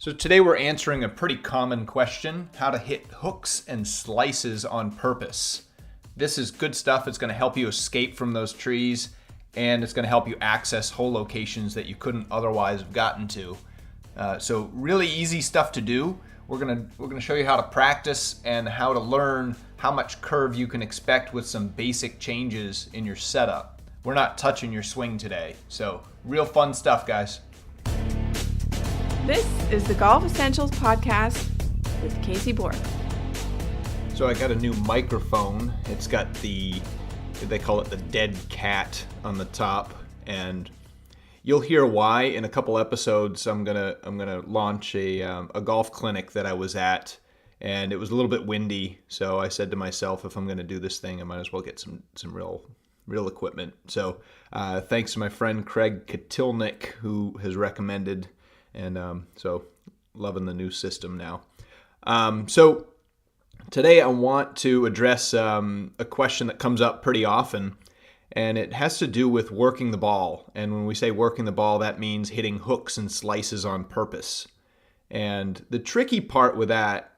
So today we're answering a pretty common question: how to hit hooks and slices on purpose. This is good stuff. It's going to help you escape from those trees, and it's going to help you access hole locations that you couldn't otherwise have gotten to. So really easy stuff to do. We're gonna show you how to practice and how to learn how much curve you can expect with some basic changes in your setup. We're not touching your swing today, so real fun stuff, guys. This is the Golf Essentials Podcast with Casey Borg. So I got a new microphone. It's got they call it the dead cat on the top, and you'll hear why in a couple episodes. I'm gonna launch a golf clinic that I was at, and it was a little bit windy. So I said to myself, if I'm gonna do this thing, I might as well get some real equipment. So thanks to my friend Craig Katilnick, who has recommended, and so loving the new system now. So today I want to address a question that comes up pretty often, and it has to do with working the ball. And when we say working the ball, that means hitting hooks and slices on purpose. And the tricky part with that,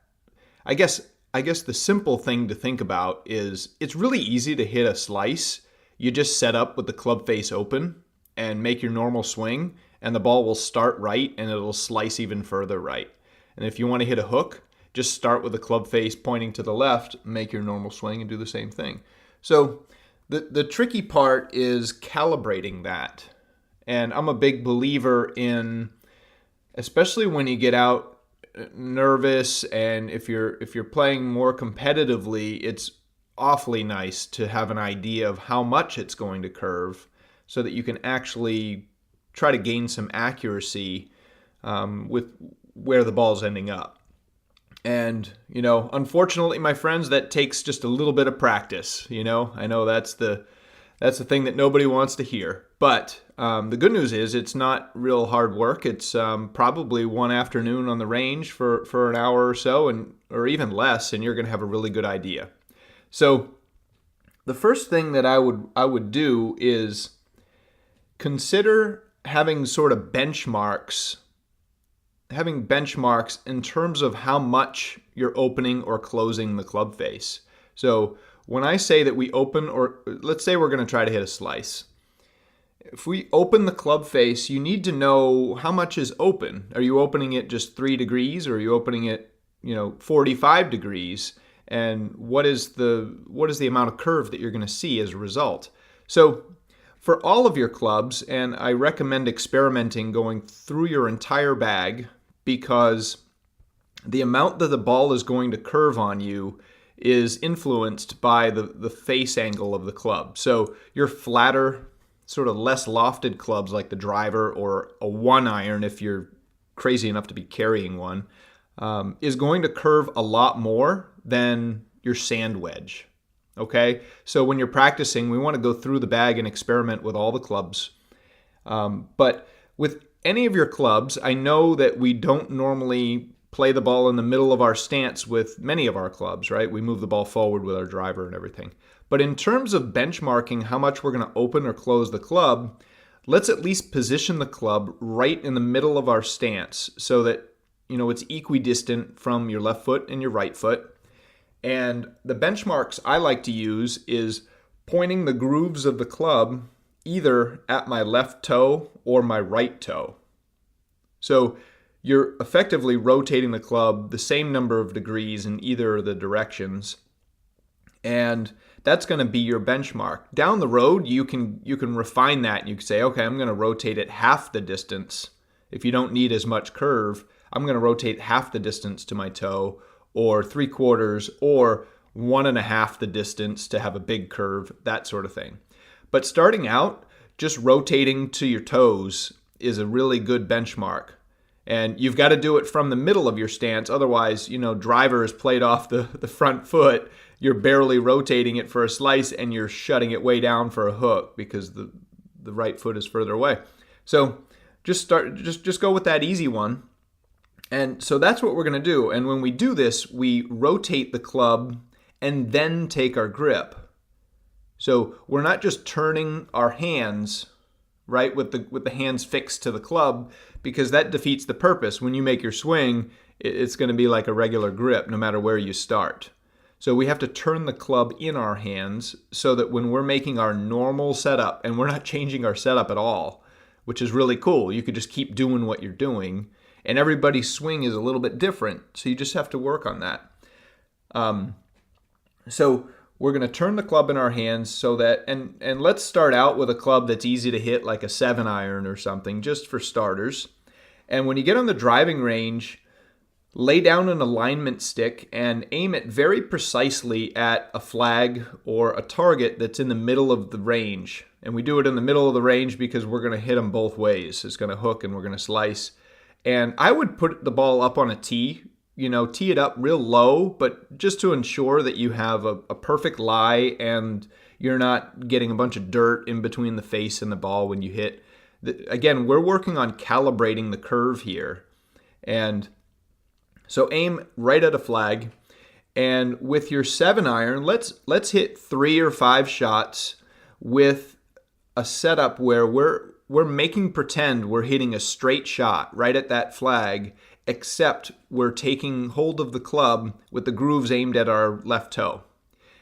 I guess the simple thing to think about is it's really easy to hit a slice. You just set up with the club face open and make your normal swing, and the ball will start right and it'll slice even further right. And if you want to hit a hook, just start with the club face pointing to the left, make your normal swing, and do the same thing. So the tricky part is calibrating that. And I'm a big believer in, especially when you get out nervous and if you're playing more competitively, it's awfully nice to have an idea of how much it's going to curve so that you can actually try to gain some accuracy with where the ball's ending up. And, unfortunately, my friends, that takes just a little bit of practice. I know that's the thing that nobody wants to hear. But the good news is it's not real hard work. It's probably one afternoon on the range for an hour or so, or even less, and you're going to have a really good idea. So the first thing that I would do is consider having sort of benchmarks in terms of how much you're opening or closing the club face. So when I say that we open, or let's say we're going to try to hit a slice. If we open the club face, you need to know how much is open. Are you opening it just 3 degrees, or are you opening it, 45 degrees? And what is the amount of curve that you're going to see as a result? So for all of your clubs, and I recommend experimenting going through your entire bag, because the amount that the ball is going to curve on you is influenced by the face angle of the club. So your flatter, sort of less lofted clubs like the driver or a 1-iron, if you're crazy enough to be carrying one, is going to curve a lot more than your sand wedge. Okay? So when you're practicing, we want to go through the bag and experiment with all the clubs. But with any of your clubs, I know that we don't normally play the ball in the middle of our stance with many of our clubs, right? We move the ball forward with our driver and everything. But in terms of benchmarking how much we're going to open or close the club, let's at least position the club right in the middle of our stance so that, it's equidistant from your left foot and your right foot. And the benchmarks I like to use is pointing the grooves of the club either at my left toe or my right toe. So you're effectively rotating the club the same number of degrees in either of the directions, and that's going to be your benchmark. Down the road, you can refine that, and you can say, okay, I'm going to rotate it half the distance. If you don't need as much curve, I'm going to rotate half the distance to my toe, or 3/4, or 1.5 the distance to have a big curve, that sort of thing. But starting out, just rotating to your toes is a really good benchmark. And you've got to do it from the middle of your stance. Otherwise, driver is played off the front foot. You're barely rotating it for a slice, and you're shutting it way down for a hook because the right foot is further away. So just go with that easy one. And so that's what we're going to do. And when we do this, we rotate the club and then take our grip. So we're not just turning our hands, right, with the hands fixed to the club, because that defeats the purpose. When you make your swing, it's going to be like a regular grip no matter where you start. So we have to turn the club in our hands so that when we're making our normal setup, and we're not changing our setup at all, which is really cool. You could just keep doing what you're doing, and everybody's swing is a little bit different, so you just have to work on that. So we're going to turn the club in our hands so that, and let's start out with a club that's easy to hit, like a 7-iron or something, just for starters. And when you get on the driving range, lay down an alignment stick and aim it very precisely at a flag or a target that's in the middle of the range. And we do it in the middle of the range because we're going to hit them both ways. It's going to hook and we're going to slice. And I would put the ball up on a tee, tee it up real low, but just to ensure that you have a perfect lie and you're not getting a bunch of dirt in between the face and the ball when you hit. Again, we're working on calibrating the curve here. And so aim right at a flag, and with your 7-iron, let's hit 3 or 5 shots with a setup where we're making pretend we're hitting a straight shot right at that flag, except we're taking hold of the club with the grooves aimed at our left toe.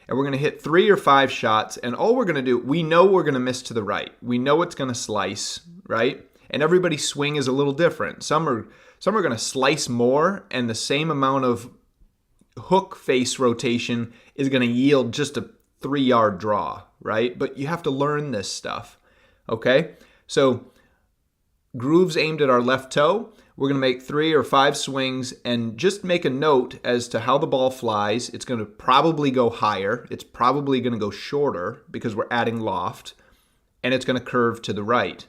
And we're going to hit 3 or 5 shots, and all we're going to do, we know we're going to miss to the right. We know it's going to slice, right? And everybody's swing is a little different. Some are going to slice more, and the same amount of hook face rotation is going to yield just a 3-yard draw, right? But you have to learn this stuff, okay? So grooves aimed at our left toe. We're going to make 3 or 5 swings and just make a note as to how the ball flies. It's going to probably go higher. It's probably going to go shorter because we're adding loft, and it's going to curve to the right,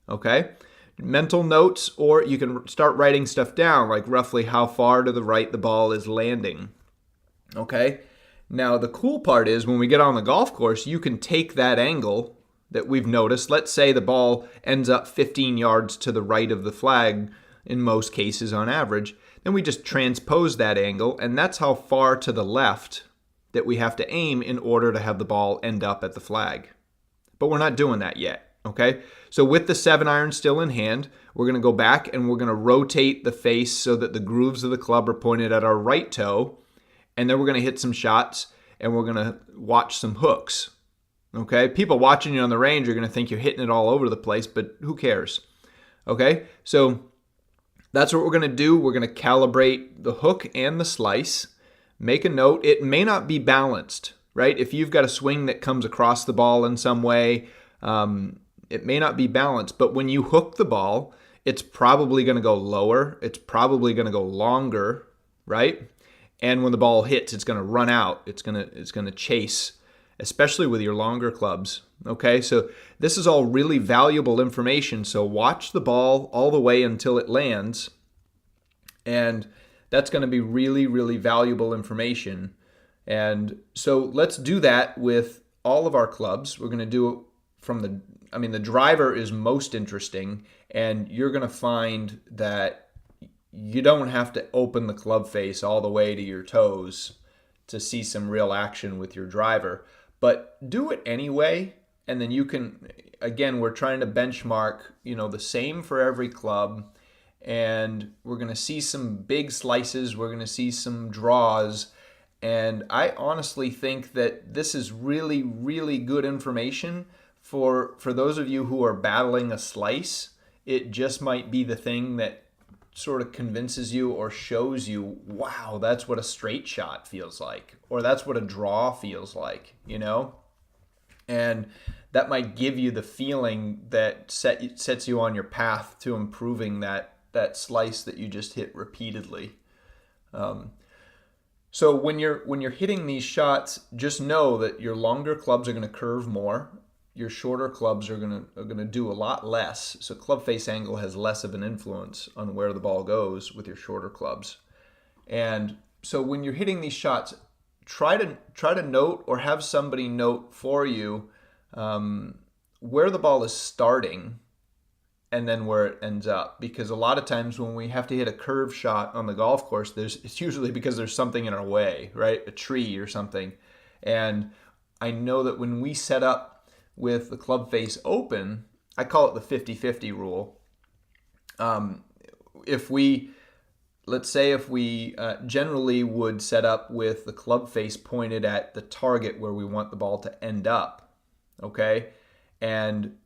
okay? Mental notes, or you can start writing stuff down, like roughly how far to the right the ball is landing. Okay? Now, the cool part is when we get on the golf course, you can take that angle that we've noticed. Let's say the ball ends up 15 yards to the right of the flag in most cases on average. Then we just transpose that angle, and that's how far to the left that we have to aim in order to have the ball end up at the flag. But we're not doing that yet. Okay, so with the 7-iron still in hand, we're going to go back and we're going to rotate the face so that the grooves of the club are pointed at our right toe. And then we're going to hit some shots and we're going to watch some hooks. Okay, people watching you on the range are going to think you're hitting it all over the place, but who cares? Okay, so that's what we're going to do. We're going to calibrate the hook and the slice. Make a note. It may not be balanced, right? If you've got a swing that comes across the ball in some way, it may not be balanced, but when you hook the ball, it's probably going to go lower. It's probably going to go longer, right? And when the ball hits, it's going to run out. It's going to chase, especially with your longer clubs. Okay, so this is all really valuable information. So watch the ball all the way until it lands, and that's going to be really, really valuable information. And so let's do that with all of our clubs. We're going to do it from the driver is most interesting, and you're going to find that you don't have to open the club face all the way to your toes to see some real action with your driver, but do it anyway. And then you can, again, we're trying to benchmark, the same for every club, and we're going to see some big slices. We're going to see some draws. And I honestly think that this is really, really good information for those of you who are battling a slice. It just might be the thing that sort of convinces you or shows you, wow, that's what a straight shot feels like, or that's what a draw feels like, And that might give you the feeling that sets you on your path to improving that slice that you just hit repeatedly. So when you're hitting these shots, just know that your longer clubs are going to curve more. Your shorter clubs are going to do a lot less. So club face angle has less of an influence on where the ball goes with your shorter clubs. And so when you're hitting these shots, try to note or have somebody note for you where the ball is starting and then where it ends up. Because a lot of times when we have to hit a curve shot on the golf course, it's usually because there's something in our way, right? A tree or something. And I know that when we set up with the club face open, I call it the 50-50 rule. Let's say if we generally would set up with the club face pointed at the target where we want the ball to end up, okay? And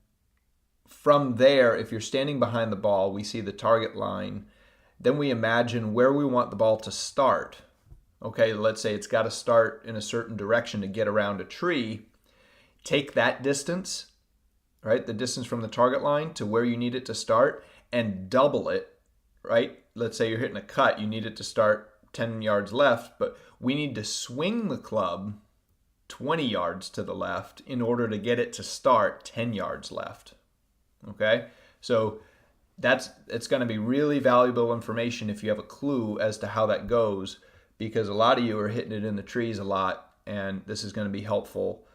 from there, if you're standing behind the ball, we see the target line, then we imagine where we want the ball to start. Okay, let's say it's got to start in a certain direction to get around a tree. Take that distance, right, the distance from the target line to where you need it to start, and double it, right? Let's say you're hitting a cut, you need it to start 10 yards left, but we need to swing the club 20 yards to the left in order to get it to start 10 yards left. Okay? So it's going to be really valuable information if you have a clue as to how that goes, because a lot of you are hitting it in the trees a lot, and this is going to be helpful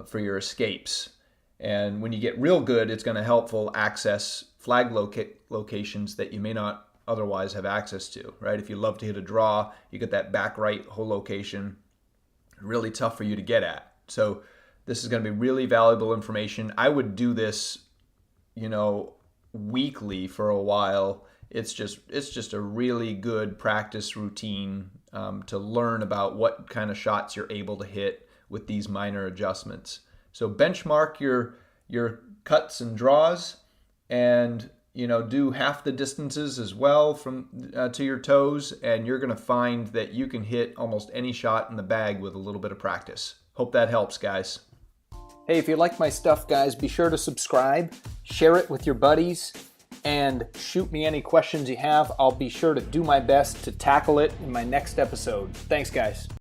for your escapes. And when you get real good, it's going to helpful access flag locations that you may not otherwise have access to, right? If you love to hit a draw, you get that back right hole location, really tough for you to get at. So this is going to be really valuable information. I would do this, weekly for a while. It's just a really good practice routine to learn about what kind of shots you're able to hit with these minor adjustments. So benchmark your cuts and draws, and do half the distances as well from to your toes, and you're going to find that you can hit almost any shot in the bag with a little bit of practice. Hope that helps, guys. Hey, if you like my stuff, guys, be sure to subscribe, share it with your buddies, and shoot me any questions you have. I'll be sure to do my best to tackle it in my next episode. Thanks, guys.